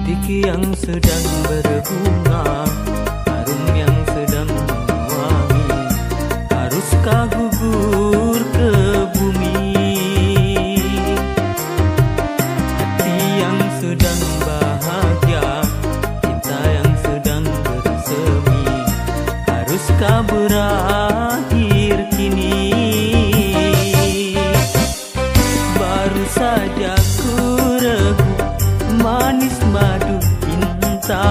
Putih yang sedang berbunga, harum yang sedang mewangi, haruskah gugur ke bumi? Hati yang sedang bahagia, cinta yang sedang bersemi, haruskah berakhir kini? Baru saja ku ragu, manis madu cinta,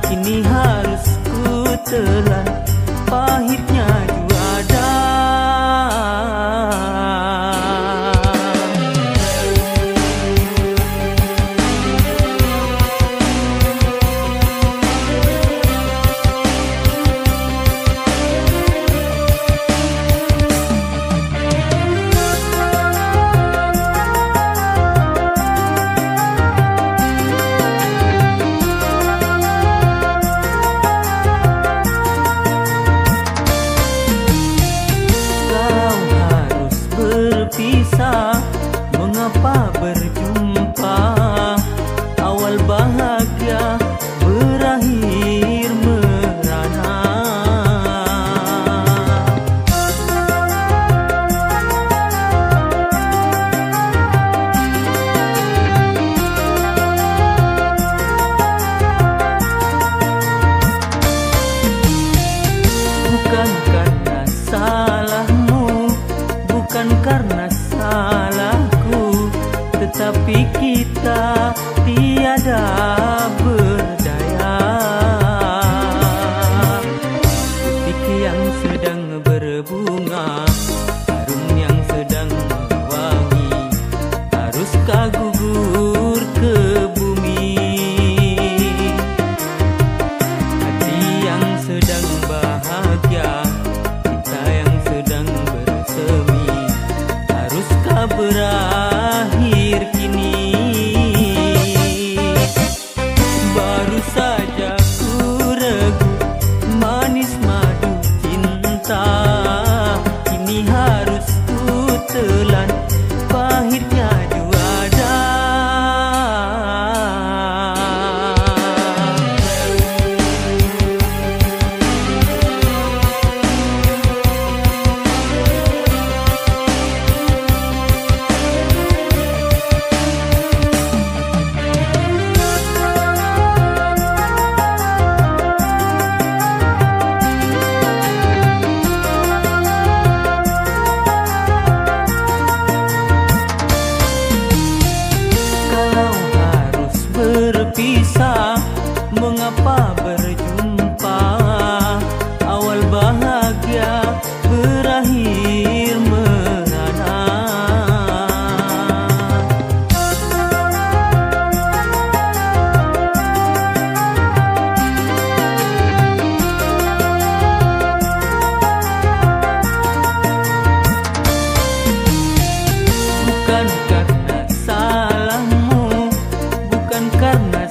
kini harus ku telan, pahitnya juada. Mengapa berjumpa, awal bahagia berakhir merana. Bukan karena salahmu, bukan karena salahku, tetapi kita tiada berdaya. Putih yang sedang berbunga, harum yang sedang mewangi, haruskah gugur ke bumi? Hati yang sedang bahagia, cinta yang sedang bersemi, haruskah berakhir kini? Baru saja ku ragu, manis madu cinta, kini harus ku telan, pahitnya juada. Berpisah, mengapa berjumpa, awal bahagia berakhir merana. Bukan karena salahmu, bukan karena